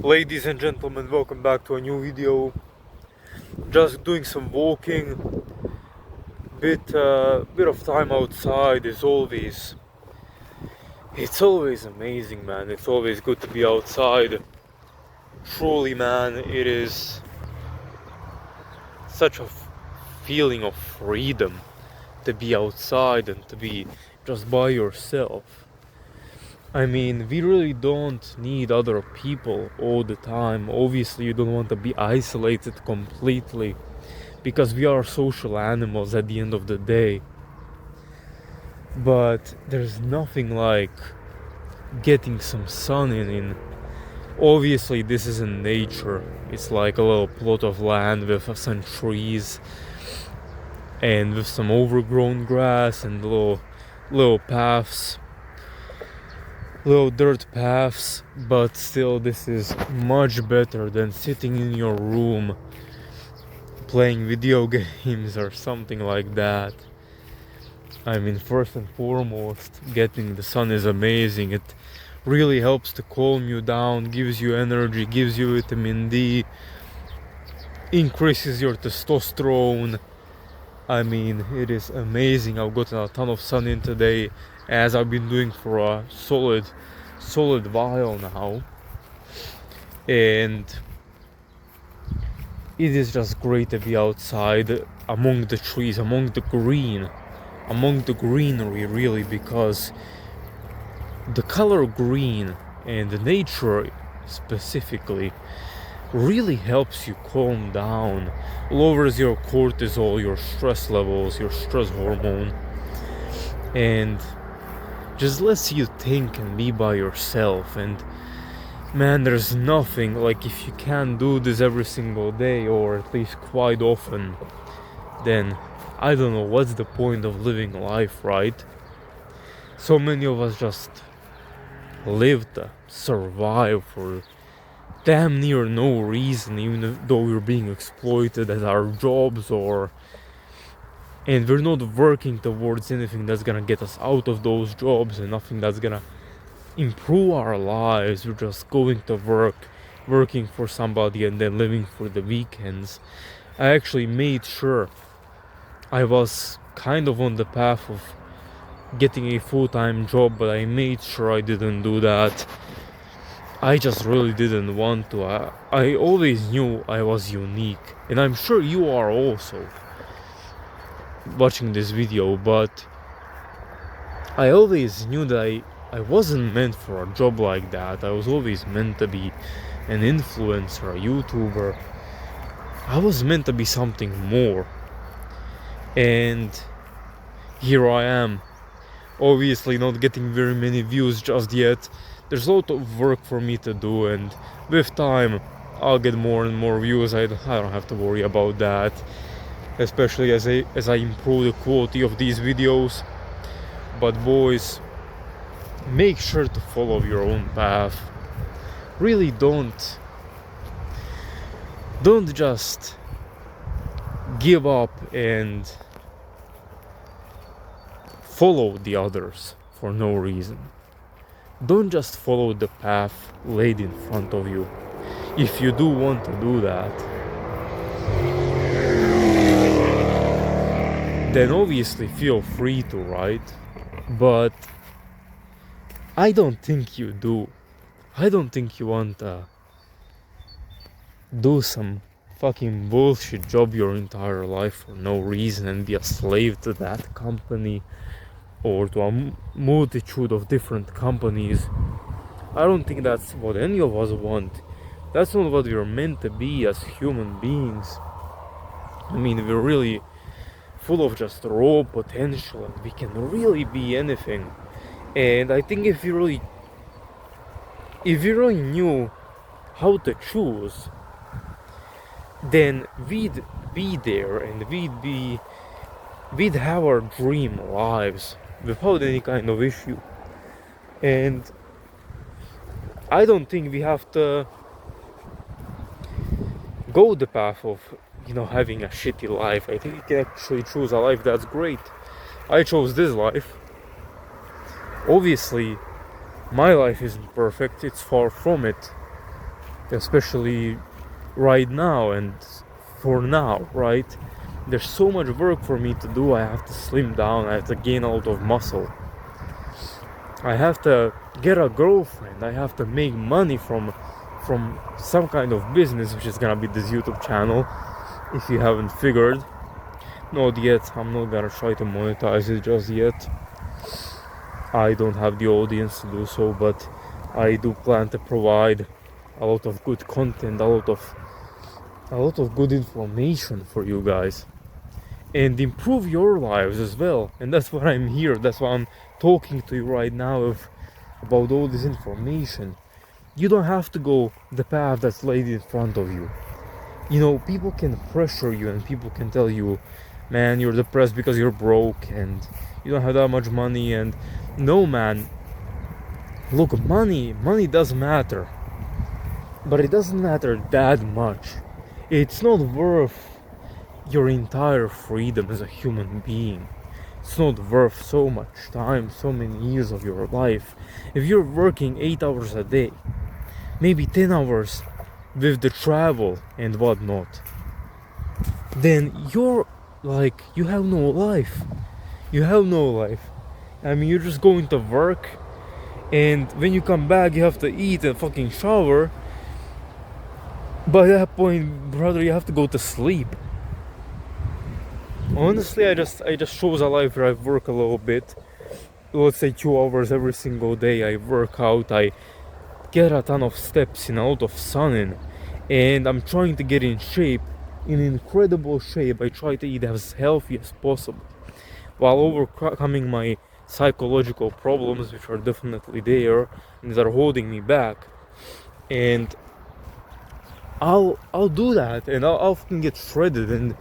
Ladies and gentlemen, welcome back to a new video. Just doing some walking. Bit of time outside is always. It's always amazing, man. It's always good to be outside. Truly, man, it is such a feeling of freedom to be outside and to be just by yourself. I mean, we really don't need other people all the time. Obviously, you don't want to be isolated completely because we are social animals at the end of the day. But there's nothing like getting some sun in. Obviously, this is in nature. It's like a little plot of land with some trees and with some overgrown grass and little paths. Little dirt paths, but still this is much better than sitting in your room playing video games or something like that. I mean, first and foremost, getting the sun is amazing. It really helps to calm you down, gives you energy, gives you vitamin D, increases your testosterone. I mean, it is amazing. I've gotten a ton of sun in today, as I've been doing for a solid while now, and it is just great to be outside among the trees, among the greenery, really, because the color green and the nature specifically really helps you calm down, lowers your cortisol, your stress levels, your stress hormone, and just lets you think and be by yourself. And man, there's nothing like, if you can't do this every single day, or at least quite often, then I don't know what's the point of living life, right? So many of us just live to survive for damn near no reason, even though we're being exploited at our jobs, and we're not working towards anything that's gonna get us out of those jobs, and nothing that's gonna improve our lives. We're just going to work, working for somebody, and then living for the weekends. I actually made sure I was kind of on the path of getting a full-time job, but I made sure I didn't do that. I just really didn't want to. I always knew I was unique, and I'm sure you are also watching this video, but I always knew that I wasn't meant for a job like that. I was always meant to be an influencer, a YouTuber. I was meant to be something more. And here I am. Obviously not getting very many views just yet. There's a lot of work for me to do, and with time I'll get more and more views. I don't have to worry about that, especially as I improve the quality of these videos. But boys, make sure to follow your own path. Really don't just give up and follow the others for no reason. Don't just follow the path laid in front of you. If you do want to do that, then obviously feel free to, right? But I don't think you do. I don't think you want to do some fucking bullshit job your entire life for no reason and be a slave to that company or to a multitude of different companies. I don't think that's what any of us want. That's not what we're meant to be as human beings. I mean, we're really full of just raw potential, and we can really be anything. And I think if we really knew how to choose, then we'd be there, and we'd have our dream lives without any kind of issue. And I don't think we have to go the path of having a shitty life. I think you can actually choose a life that's great. I chose this life. Obviously my life isn't perfect, it's far from it, especially right now and for now, right? There's so much work for me to do. I have to slim down, I have to gain a lot of muscle, I have to get a girlfriend, I have to make money from some kind of business, which is gonna be this YouTube channel. If you haven't figured, not yet, I'm not gonna try to monetize it just yet. I don't have the audience to do so, but I do plan to provide a lot of good content, a lot of good information for you guys, and improve your lives as well. And that's why I'm here, that's why I'm talking to you right now about all this information. You don't have to go the path that's laid in front of you. You know, people can pressure you and people can tell you, man, you're depressed because you're broke and you don't have that much money. And no, man, look, money does matter, but it doesn't matter that much. It's not worth your entire freedom as a human being. It's not worth so much time, so many years of your life. If you're working 8 hours a day, maybe 10 hours with the travel and whatnot, then you're like, you have no life. You have no life. I mean, you're just going to work, and when you come back, you have to eat and fucking shower. By that point, brother, you have to go to sleep. Honestly, I just chose a life where I work a little bit. Let's say 2 hours every single day. I work out, I get a ton of steps in, a lot of sun in, and I'm trying to get in shape, in incredible shape. I try to eat as healthy as possible while overcoming my psychological problems, which are definitely there and that are holding me back. And I'll do that, and I'll often get shredded, and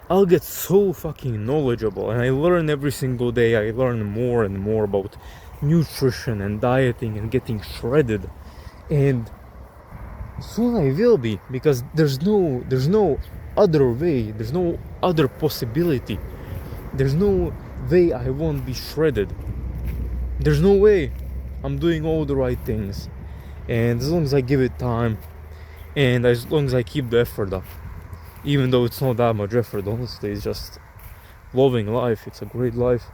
I'll get so fucking knowledgeable, and I learn every single day. I learn more and more about nutrition and dieting and getting shredded, and soon I will be, because there's no other way, there's no other possibility, there's no way I won't be shredded. There's no way. I'm doing all the right things, and as long as I give it time, and as long as I keep the effort up, even though it's not that much effort, honestly, it's just loving life. It's a great life,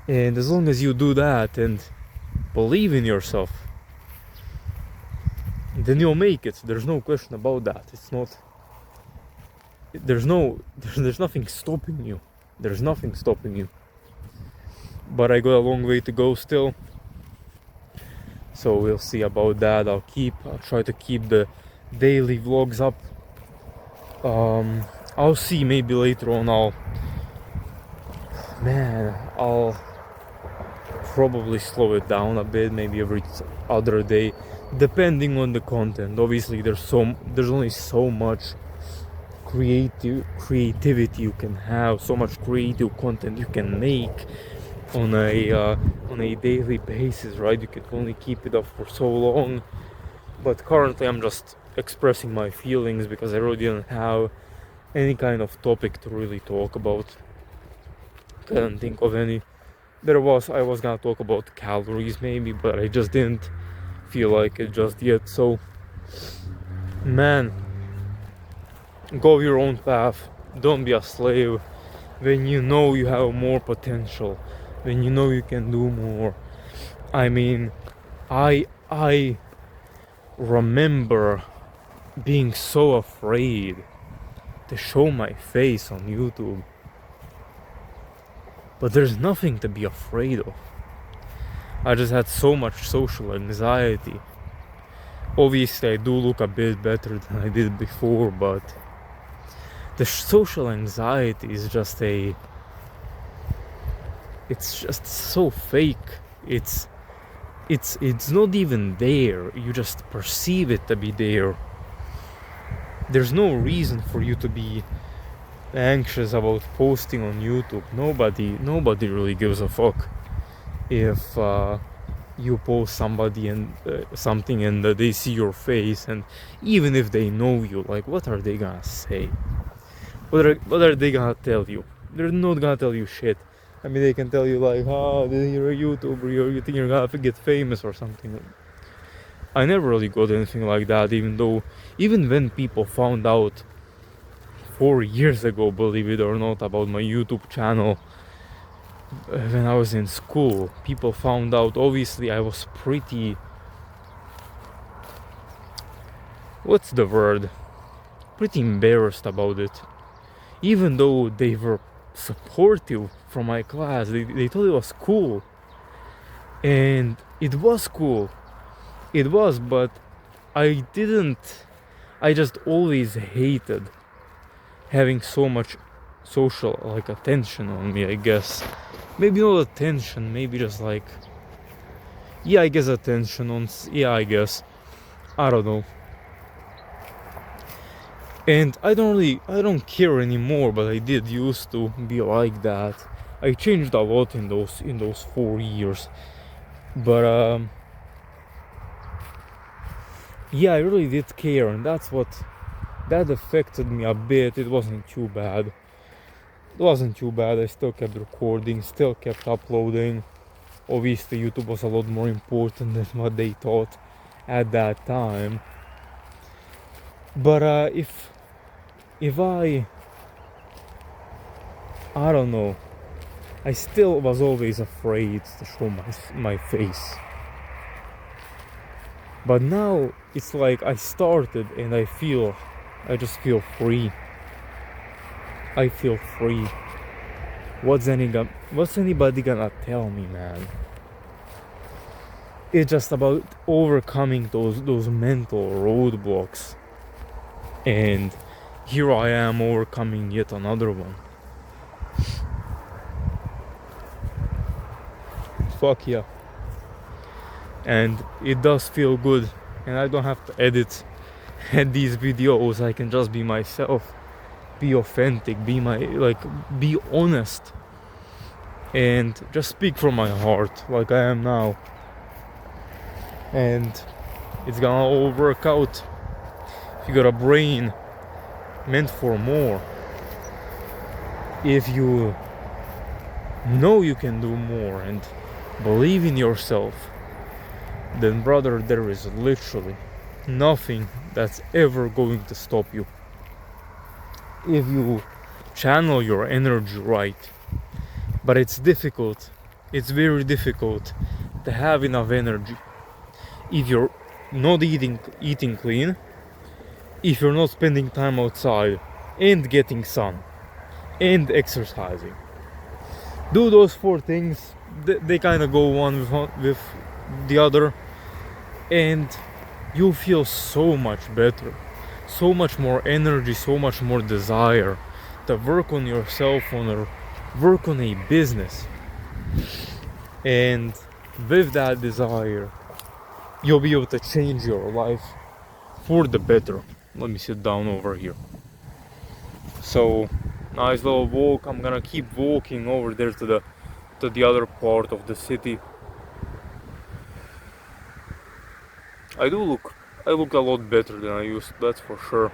and as long as you do that and believe in yourself, then you'll make it. There's no question about that. It's not, there's nothing stopping you. There's nothing stopping you. But I got a long way to go still, so we'll see about that. I'll try to keep the daily vlogs up. I'll see, maybe later on I'll probably slow it down a bit, maybe every other day, depending on the content. Obviously there's only so much creativity you can have, so much creative content you can make on a daily basis, right? You can only keep it up for so long. But currently I'm just expressing my feelings because I really didn't have any kind of topic to really talk about. Couldn't think of any. I was gonna talk about calories maybe, but I just didn't feel like it just yet. So, man, go your own path. Don't be a slave. When you know you have more potential, when you know you can do more. I mean, I remember being so afraid to show my face on YouTube. But there's nothing to be afraid of. I just had so much social anxiety. Obviously I do look a bit better than I did before, but the social anxiety is just it's just so fake. It's not even there. You just perceive it to be there. There's no reason for you to be anxious about posting on YouTube. Nobody really gives a fuck if you post somebody and something and they see your face, and even if they know you, like, what are they gonna say? What are they gonna tell you? They're not gonna tell you shit. I mean, they can tell you like, oh, you're a YouTuber, you think you're gonna get famous or something. I never really got anything like that, even when people found out 4 years ago, believe it or not, about my YouTube channel, when I was in school, people found out. Obviously, I was pretty, what's the word? Pretty embarrassed about it. Even though they were supportive from my class, they thought it was cool. And it was cool. It was, but I didn't. I just always hated having so much social attention on me, I guess. Maybe not attention, maybe just yeah, I guess attention on, yeah, I guess. I don't know. And I don't care anymore, but I did used to be like that. I changed a lot in those 4 years. But yeah, I really did care, and that affected me a bit. It wasn't too bad. I still kept recording, still kept uploading. Obviously, YouTube was a lot more important than what they thought at that time. But if I don't know, I still was always afraid to show my face. But now it's like I started and I just feel free. I feel free. What's anybody gonna tell me, man? It's just about overcoming those mental roadblocks. And here I am overcoming yet another one. Fuck yeah. And it does feel good. And I don't have to edit these videos. I can just be myself. Be authentic. Be honest. And just speak from my heart like I am now. And it's gonna all work out. If you got a brain meant for more, if you know you can do more and believe in yourself, then brother, there is literally nothing that's ever going to stop you. If you channel your energy right. But it's difficult. It's very difficult to have enough energy if you're not eating clean, if you're not spending time outside and getting sun and exercising. Do those 4 things. They kind of go one with the other, and you feel so much better, so much more energy, so much more desire to work on yourself, work on a business. And with that desire, you'll be able to change your life for the better. Let me sit down over here. So, nice little walk. I'm gonna keep walking over there to the other part of the city. I look a lot better than I used to, that's for sure.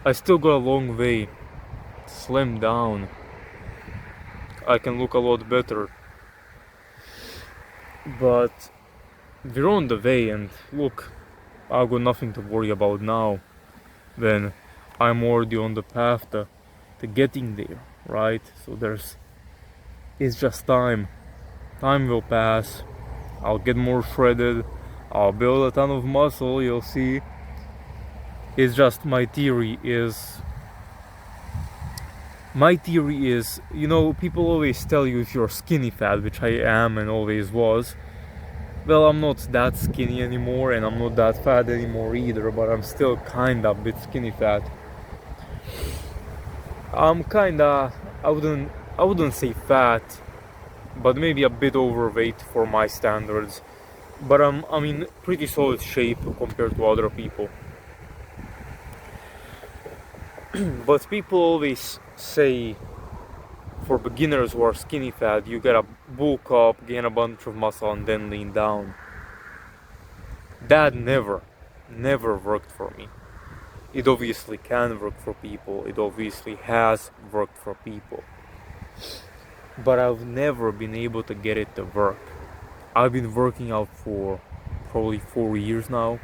I still got a long way to slim down. I can look a lot better. But we're on the way, and look, I've got nothing to worry about now when I'm already on the path to getting there, right? So it's just time. Time will pass. I'll get more shredded. I'll build a ton of muscle, you'll see. It's just my theory is, people always tell you if you're skinny fat, which I am and always was. Well, I'm not that skinny anymore, and I'm not that fat anymore either, but I'm still kinda a bit skinny fat. I'm kinda, I wouldn't say fat, but maybe a bit overweight for my standards. But I'm in pretty solid shape compared to other people. But people always say, for beginners who are skinny fat, you gotta bulk up, gain a bunch of muscle, and then lean down. That never worked for me. It obviously can work for people. It obviously has worked for people. But I've never been able to get it to work. I've been working out for probably 4 years now.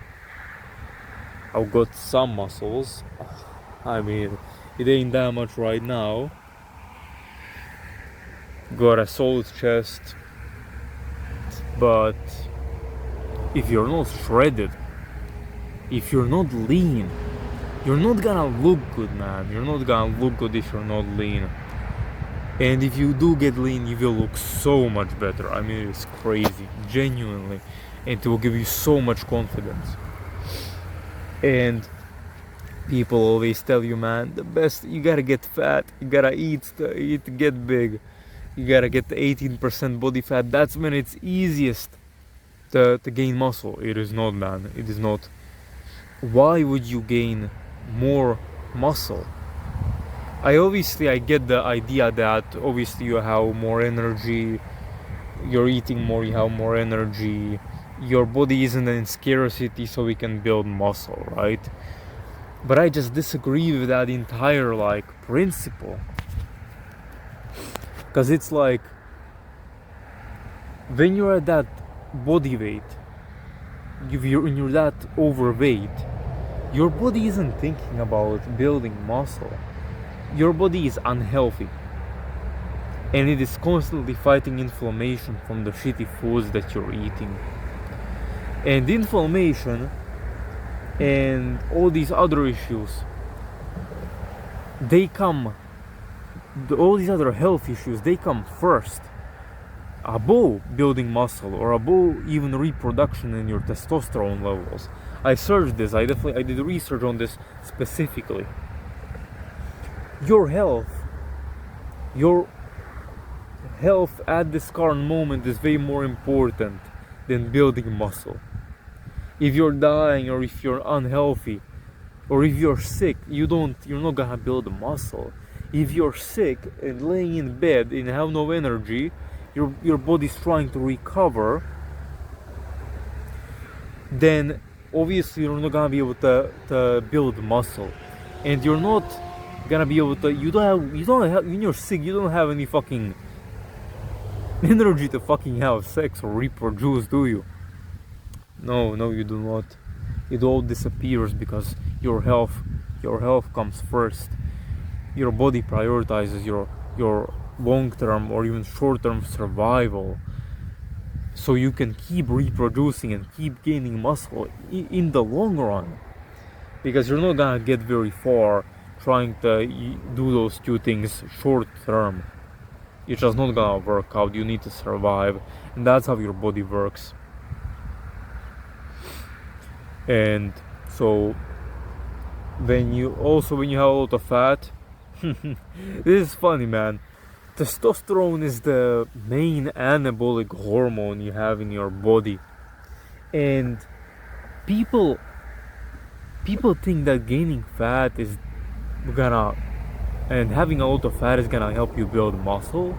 I've got some muscles. I mean, it ain't that much right now. Got a solid chest. But if you're not shredded, if you're not lean, you're not gonna look good, man. You're not gonna look good if you're not lean. And if you do get lean, you will look so much better. I mean, it's crazy, genuinely. And it will give you so much confidence. And people always tell you, man, the best, you gotta get fat, you gotta eat to get big. You gotta get the 18% body fat. That's when it's easiest to gain muscle. It is not, man. It is not. Why would you gain more muscle? I get the idea that obviously you have more energy, you're eating more, you have more energy, your body isn't in scarcity, so we can build muscle, right? But I just disagree with that entire principle. Because it's like, when you're at that body weight, when you're that overweight, your body isn't thinking about building muscle. Your body is unhealthy. And it is constantly fighting inflammation from the shitty foods that you're eating. And inflammation and all these other issues, all these other health issues, they come first, above building muscle or above even reproduction in your testosterone levels. I searched this, I did research on this specifically. Your health at this current moment is way more important than building muscle. If you're dying, or if you're unhealthy, or if you're sick, you're not gonna build muscle. If you're sick and laying in bed and have no energy, your body's trying to recover, then obviously you're not gonna be able to build muscle. And you're not gonna be able to, when you're sick, you don't have any fucking energy to fucking have sex or reproduce, do you? No, you do not. It all disappears because your health comes first. Your body prioritizes your long-term or even short-term survival, so you can keep reproducing and keep gaining muscle in the long run. Because you're not gonna get very far trying to do those two things short-term. It's just not gonna work out. You need to survive, and that's how your body works. And so when you have a lot of fat, this is funny, man. Testosterone is the main anabolic hormone you have in your body, and people think that gaining fat is and having a lot of fat is gonna help you build muscle.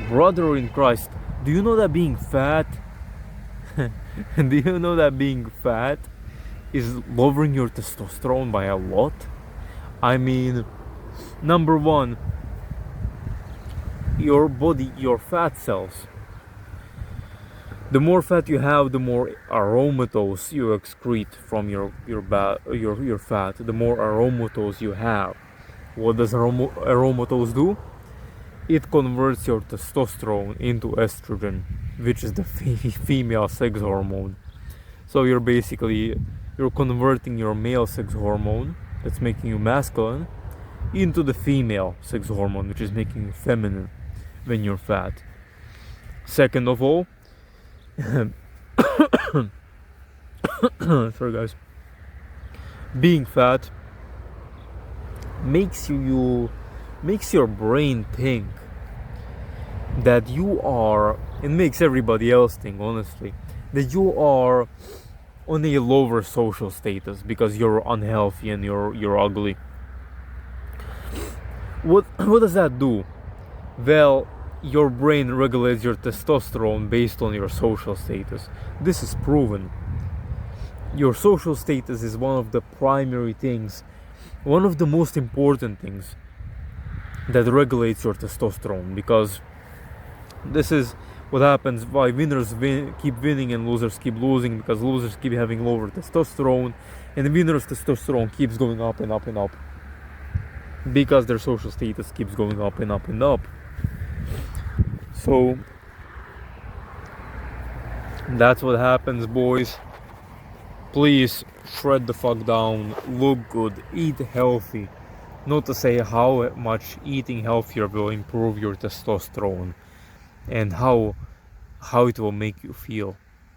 Brother in Christ, do you know that being fat is lowering your testosterone by a lot? I mean, number one, your body, your fat cells, the more fat you have, the more aromatase you excrete from your fat. The more aromatase you have, what does aromatase do? It converts your testosterone into estrogen, which is the female sex hormone. So you're converting your male sex hormone, that's making you masculine, into the female sex hormone, which is making you feminine when you're fat. Second of all, sorry guys, being fat makes your brain think that you are, it makes everybody else think, honestly, that you are on a lower social status because you're unhealthy and you're ugly. What does that do? Well, your brain regulates your testosterone based on your social status. This is proven. Your social status is one of the primary things, one of the most important things that regulates your testosterone, because this is what happens, why winners keep winning and losers keep losing, because losers keep having lower testosterone and winners' testosterone keeps going up and up and up because their social status keeps going up and up and up. So that's what happens, boys. Please shred the fuck down, look good, eat healthy. Not to say how much eating healthier will improve your testosterone and how it will make you feel.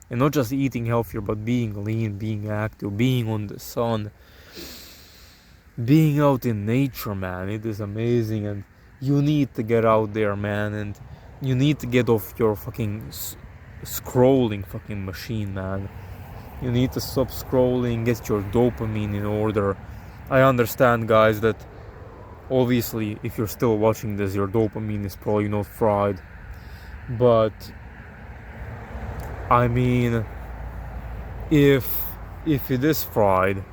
And not just eating healthier, but being lean, being active, being on the sun, being out in nature, man. It is amazing, and you need to get out there, man, and you need to get off your fucking scrolling fucking machine, man. You need to stop scrolling, get your dopamine in order. I understand, guys, that obviously if you're still watching this, your dopamine is probably not fried, but I mean, if it is fried,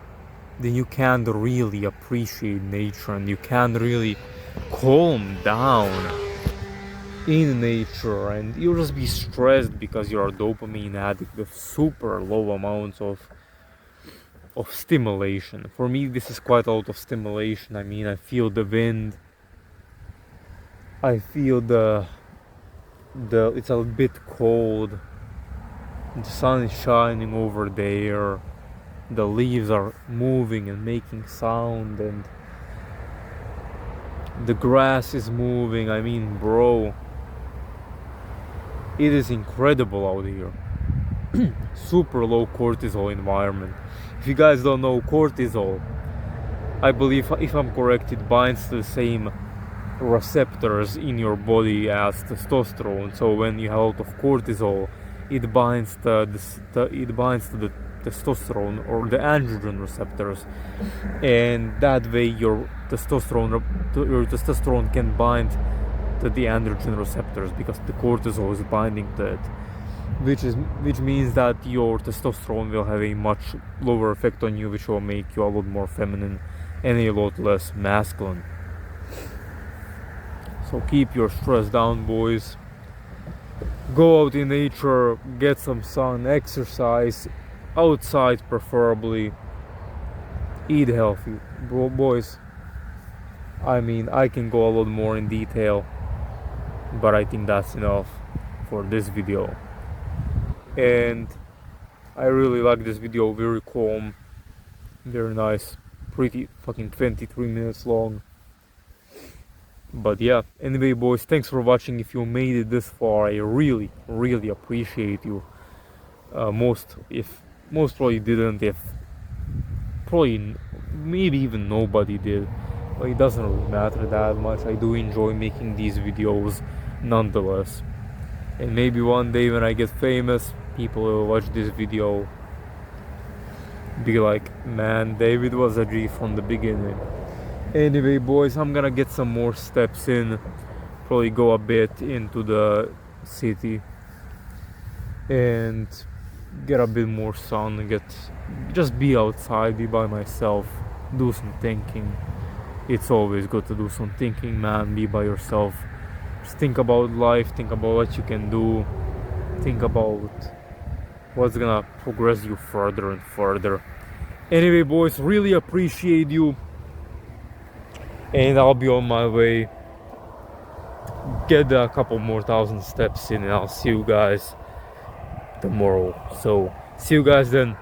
then you can't really appreciate nature and you can't really calm down in nature, and you'll just be stressed because you're a dopamine addict with super low amounts of stimulation. For me, this is quite a lot of stimulation. I mean, I feel the wind, I feel the it's a bit cold, the sun is shining over there, the leaves are moving and making sound, and the grass is moving. I mean, bro, it is incredible out here. Super low cortisol environment. If you guys don't know, cortisol, I believe, if I'm correct, it binds to the same receptors in your body as testosterone. So when you have a lot of cortisol, it binds to the testosterone or the androgen receptors, and that way your testosterone can bind to the androgen receptors because the cortisol is binding to it, which means that your testosterone will have a much lower effect on you, which will make you a lot more feminine and a lot less masculine. So keep your stress down, boys. Go out in nature, get some sun, exercise outside preferably, eat healthy, boys. I mean, I can go a lot more in detail, but I think that's enough for this video. And I really like this video, very calm, very nice, pretty fucking 23 minutes long. But yeah, anyway, boys, thanks for watching. If you made it this far, I really appreciate you. Most probably didn't, if probably maybe even nobody did, but it doesn't really matter that much. I do enjoy making these videos nonetheless, and maybe one day when I get famous, people will watch this video, be like, man, David was a G from the beginning. Anyway, boys, I'm gonna get some more steps in, probably go a bit into the city and get a bit more sun, just be outside, be by myself, do some thinking. It's always good to do some thinking, man. Be by yourself, just think about life, think about what you can do, think about what's gonna progress you further and further. Anyway, boys, really appreciate you, and I'll be on my way. Get a couple more 1,000 steps in, and I'll see you guys tomorrow. So see you guys then.